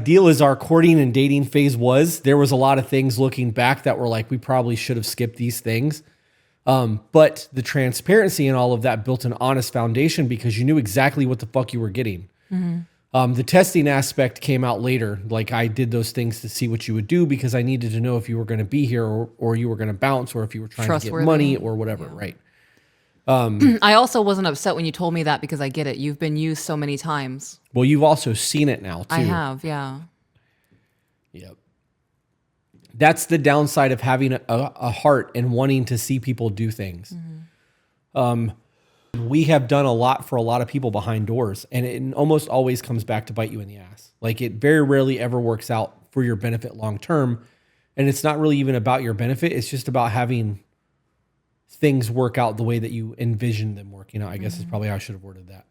ideal as our courting and dating phase was, there was a lot of things looking back that were like, we probably should have skipped these things. But the transparency and all of that built an honest foundation because you knew exactly what the fuck you were getting. The testing aspect came out later. Like I did those things to see what you would do because I needed to know if you were going to be here or you were going to bounce or if you were trying to get money or whatever. Yeah. Right. I also wasn't upset when you told me that because I get it. You've been used so many times. Well, you've also seen it now too. I have. Yeah. Yep. That's the downside of having a heart and wanting to see people do things. We have done a lot for a lot of people behind doors, and it almost always comes back to bite you in the ass. Like it very rarely ever works out for your benefit long term. And it's not really even about your benefit. It's just about having things work out the way that you envision them working out. I guess is probably how I should have worded that.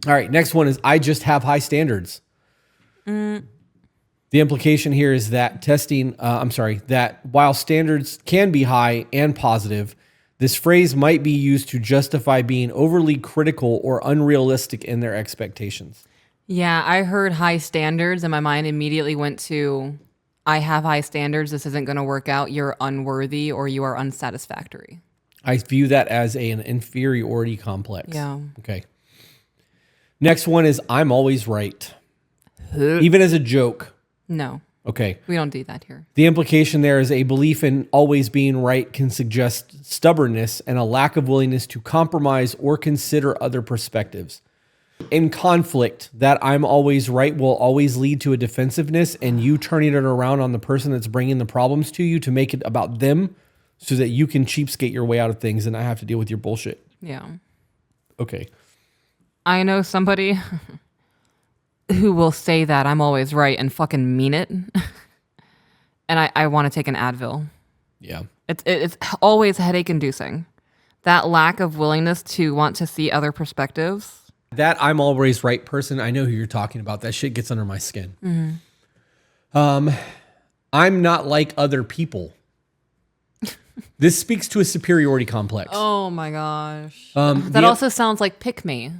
All right. Next one is I just have high standards. The implication here is that that while standards can be high and positive, this phrase might be used to justify being overly critical or unrealistic in their expectations. Yeah, I heard high standards and my mind immediately went to, I have high standards. This isn't going to work out. You're unworthy or you are unsatisfactory. I view that as an inferiority complex. Yeah. Okay. Next one is I'm always right. Even as a joke. No. Okay. We don't do that here. The implication there is a belief in always being right can suggest stubbornness and a lack of willingness to compromise or consider other perspectives. In conflict, that I'm always right will always lead to a defensiveness and you turning it around on the person that's bringing the problems to you to make it about them so that you can cheapskate your way out of things and not have to deal with your bullshit. Yeah. Okay. I know somebody who will say that I'm always right and fucking mean it. And I want to take an Advil. Yeah. It's always headache inducing. That lack of willingness to want to see other perspectives. That I'm always right person, I know who you're talking about. That shit gets under my skin. I'm not like other people. This speaks to a superiority complex. Oh my gosh. That also sounds like pick me.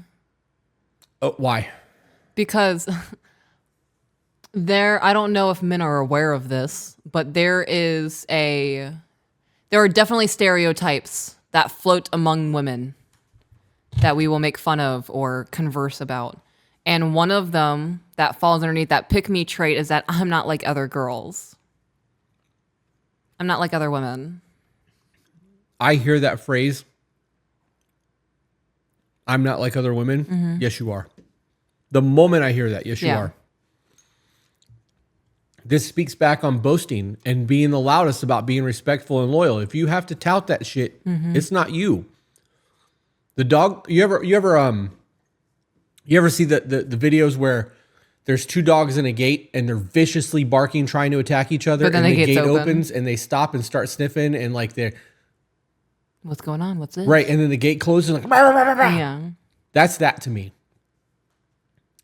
Oh, why? Because I don't know if men are aware of this, but there are definitely stereotypes that float among women that we will make fun of or converse about. And one of them that falls underneath that pick me trait is that I'm not like other girls. I'm not like other women. I hear that phrase. I'm not like other women. Yes, you are. The moment I hear that, yes, you are. This speaks back on boasting and being the loudest about being respectful and loyal. If you have to tout that shit, it's not you. The dog, you ever see the videos where there's two dogs in a gate and they're viciously barking, trying to attack each other, but then and the gate open. opens and they stop and start sniffing and like they're what's going on? What's this? Right, and then the gate closes like yeah. That's that to me.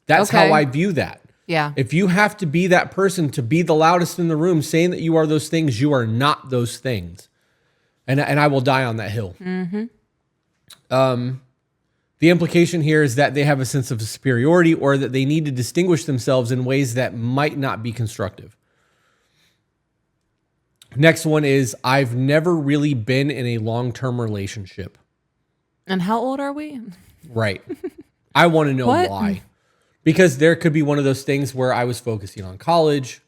That's how I view that. Yeah. If you have to be that person to be the loudest in the room saying that you are those things, you are not those things. And I will die on that hill. The implication here is that they have a sense of superiority or that they need to distinguish themselves in ways that might not be constructive. Next one is I've never really been in a long-term relationship. And how old are we? Right. I want to know why. Because there could be one of those things where I was focusing on college.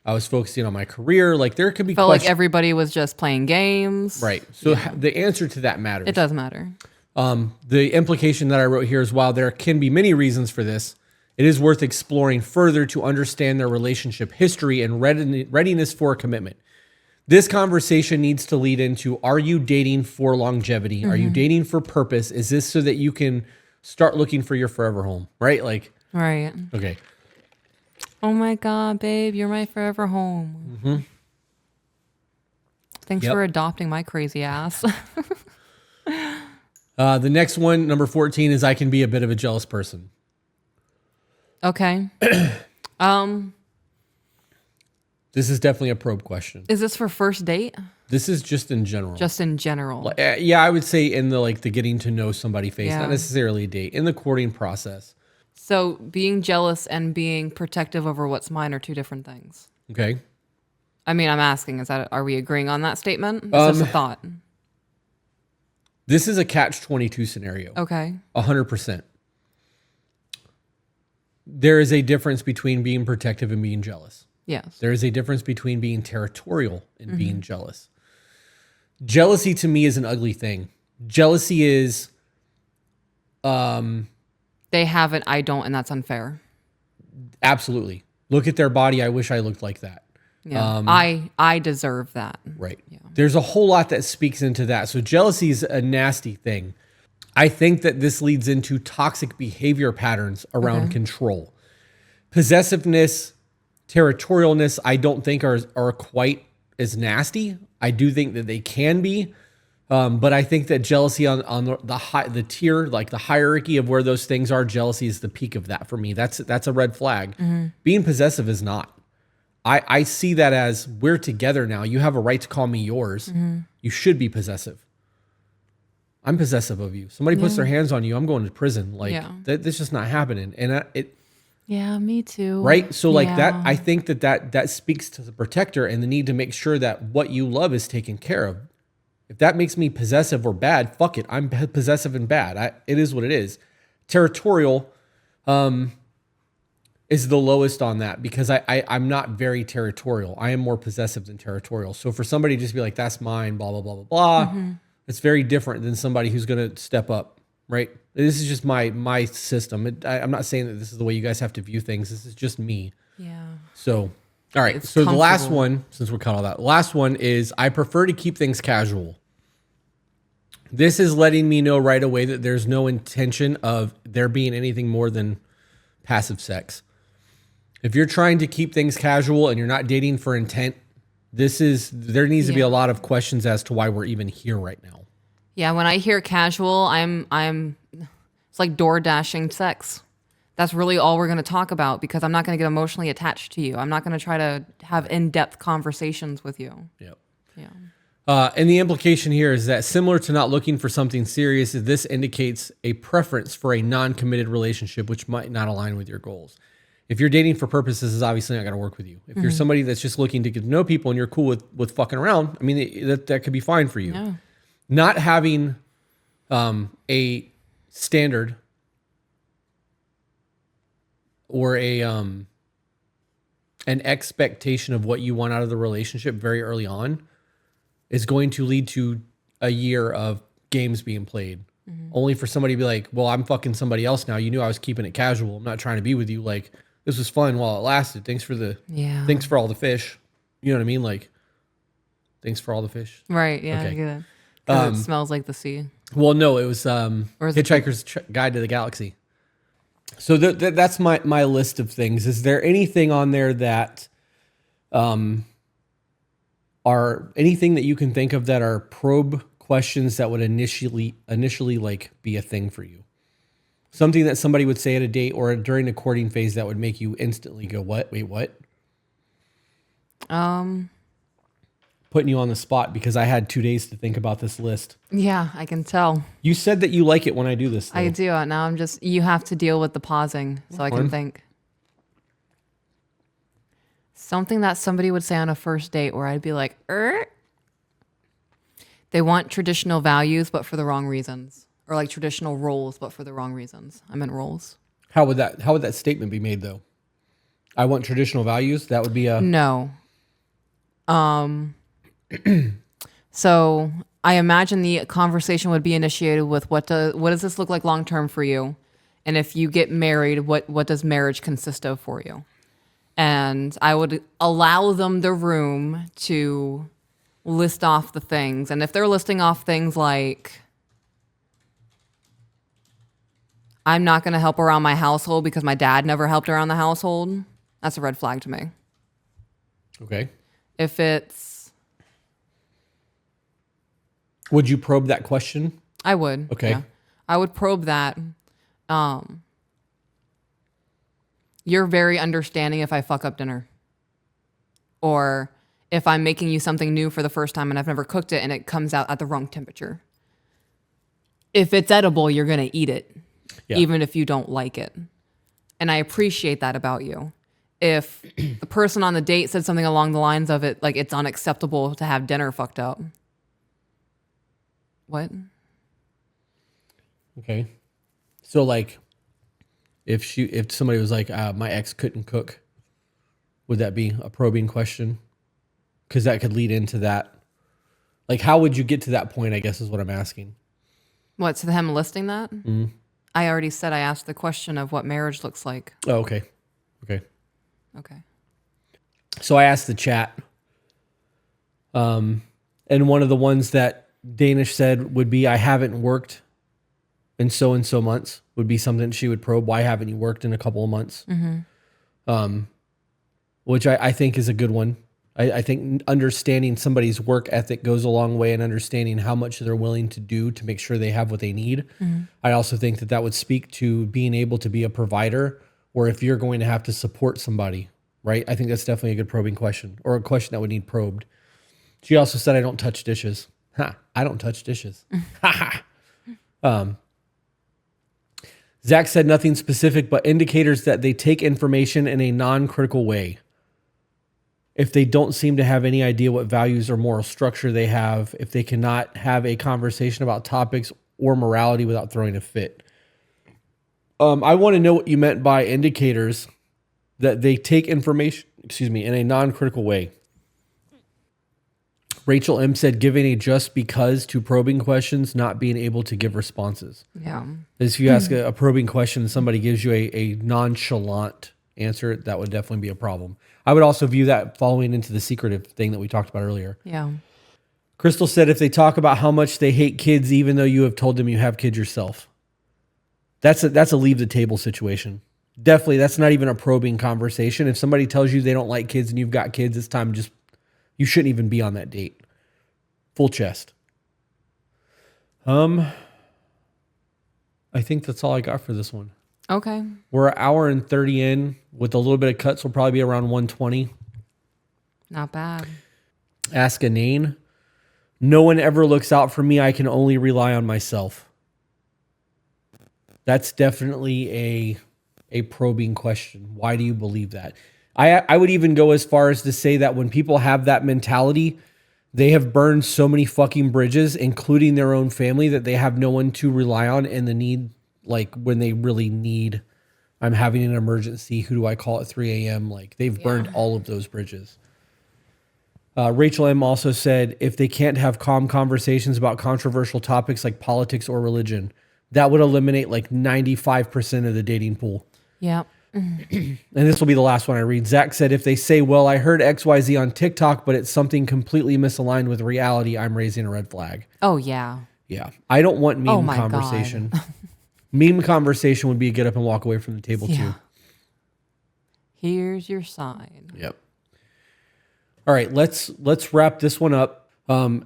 I was focusing on my career. Like there could be felt like everybody was just playing games. Right. So the answer to that matters. It does matter. The implication that I wrote here is while there can be many reasons for this, it is worth exploring further to understand their relationship history and readiness for a commitment. This conversation needs to lead into, are you dating for longevity? Are you dating for purpose? Is this so that you can start looking for your forever home? Right? Like, right. Okay. Oh my God, babe, you're my forever home. Thanks for adopting my crazy ass. The next one, number 14, is I can be a bit of a jealous person. Okay. This is definitely a probe question. Is this for first date? This is just in general. Just in general. Yeah, I would say in the getting to know somebody phase, not necessarily a date, in the courting process. So being jealous and being protective over what's mine are two different things. Okay. I mean, I'm asking, are we agreeing on that statement? It's just a thought. This is a catch-22 scenario. Okay. 100%. There is a difference between being protective and being jealous. Yes. There is a difference between being territorial and being jealous. Jealousy to me is an ugly thing. Jealousy is They have it, I don't, and that's unfair. absolutely. Look at their body. I wish I looked like that. Yeah. I deserve that. Right. Yeah. There's a whole lot that speaks into that. So jealousy is a nasty thing. I think that this leads into toxic behavior patterns around control. Possessiveness, territorialness, I don't think are quite as nasty. I do think that they can be. But I think that jealousy on the tier, like the hierarchy of where those things are, jealousy is the peak of that for me. That's a red flag. Being possessive is not. I see that as we're together now. You have a right to call me yours. You should be possessive. I'm possessive of you. Somebody puts their hands on you, I'm going to prison. Like that's just not happening. And yeah, me too. Right. So like that, I think that speaks to the protector and the need to make sure that what you love is taken care of. If that makes me possessive or bad, fuck it. I'm possessive and bad. It is what it is. Territorial is the lowest on that because I'm not very territorial. I am more possessive than territorial. So for somebody to just be like, that's mine, blah, blah, blah, blah, blah, it's very different than somebody who's going to step up, right? This is just my system. I'm not saying that this is the way you guys have to view things. This is just me. Yeah. So, all right. It's So the last one, since we're cut all that, the last one is I prefer to keep things casual. This is letting me know right away that there's no intention of there being anything more than passive sex. If you're trying to keep things casual and you're not dating for intent, there needs to be a lot of questions as to why we're even here right now. Yeah, when I hear casual, it's like door dashing sex. That's really all we're going to talk about because I'm not going to get emotionally attached to you. I'm not going to try to have in-depth conversations with you. Yep. Yeah. And the implication here is that similar to not looking for something serious, this indicates a preference for a non-committed relationship, which might not align with your goals. If you're dating for purposes, it's obviously not going to work with you. If you're somebody that's just looking to get to know people and you're cool with fucking around, I mean, that could be fine for you. Yeah. Not having a standard or an expectation of what you want out of the relationship very early on is going to lead to a year of games being played. Only for somebody to be like, well, I'm fucking somebody else now. You knew I was keeping it casual. I'm not trying to be with you. Like, this was fun while it lasted. Thanks for all the fish. You know what I mean? Like, thanks for all the fish. Right. Yeah. Okay. I get it. 'Cause it smells like the sea. Well, no, it was Hitchhiker's Guide to the Galaxy. So that's my list of things. Is there anything on there that are anything that you can think of that are probe questions that would initially like be a thing for you? Something that somebody would say at a date or during the courting phase that would make you instantly go, what? Wait, what? Putting you on the spot because I had 2 days to think about this list. Yeah, I can tell. You said that you like it when I do this, though. I do. Now you have to deal with the pausing so I can think. Something that somebody would say on a first date where I'd be like, They want traditional values, but for the wrong reasons. Or like traditional roles, but for the wrong reasons. I meant roles. How would that statement be made, though? I want traditional values. That would be a... No. So I imagine the conversation would be initiated with what does this look like long term for you? And if you get married, what does marriage consist of for you? And I would allow them the room to list off the things. And if they're listing off things like, I'm not going to help around my household because my dad never helped around the household, that's a red flag to me. Okay. If it's... Would you probe that question? I would. Okay. Yeah. I would probe that. You're very understanding if I fuck up dinner. Or if I'm making you something new for the first time and I've never cooked it and it comes out at the wrong temperature. If it's edible, you're going to eat it. Yeah. Even if you don't like it. And I appreciate that about you. If the person on the date said something along the lines of it, like it's unacceptable to have dinner fucked up. What? Okay. So like if somebody was like, my ex couldn't cook, would that be a probing question? Because that could lead into that. Like, how would you get to that point, I guess is what I'm asking. What, to him listing that? I already said I asked the question of what marriage looks like. Oh, okay. Okay. Okay. So I asked the chat. And one of the ones that Danish said would be, I haven't worked in so and so months, would be something she would probe. Why haven't you worked in a couple of months? Which I think is a good one. I think understanding somebody's work ethic goes a long way in understanding how much they're willing to do to make sure they have what they need. I also think that would speak to being able to be a provider, or if you're going to have to support somebody, right? I think that's definitely a good probing question, or a question that would need probed. She also said, I don't touch dishes. I don't touch dishes. Zach said nothing specific, but indicators that they take information in a non-critical way. If they don't seem to have any idea what values or moral structure they have, if they cannot have a conversation about topics or morality without throwing a fit. I want to know what you meant by indicators that they take information, in a non-critical way. Rachel M. said giving a just because to probing questions, not being able to give responses. Yeah. If you ask a probing question and somebody gives you a nonchalant answer, that would definitely be a problem. I would also view that following into the secretive thing that we talked about earlier. Yeah. Crystal said if they talk about how much they hate kids, even though you have told them you have kids yourself, that's a leave the table situation. Definitely, that's not even a probing conversation. If somebody tells you they don't like kids and you've got kids, it's time you shouldn't even be on that date. Full chest. I think that's all I got for this one. Okay. We're an hour and 30 in. With a little bit of cuts, we'll probably be around 120. Not bad. Ask a name. No one ever looks out for me. I can only rely on myself. That's definitely a probing question. Why do you believe that? I would even go as far as to say that when people have that mentality, they have burned so many fucking bridges, including their own family, that they have no one to rely on in the need, like when they really need, I'm having an emergency, who do I call at 3 a.m.? Like they've burned all of those bridges. Rachel M. also said, if they can't have calm conversations about controversial topics like politics or religion, that would eliminate like 95% of the dating pool. Yeah. And this will be the last one I read. Zach said, if they say, well, I heard XYZ on TikTok, but it's something completely misaligned with reality, I'm raising a red flag. Oh, yeah. Yeah. I don't want meme my conversation. Meme conversation would be a get up and walk away from the table too. Here's your sign. Yep. All right, let's wrap this one up.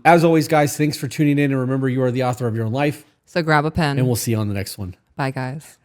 As always, guys, thanks for tuning in. And remember, you are the author of your own life. So grab a pen. And we'll see you on the next one. Bye, guys.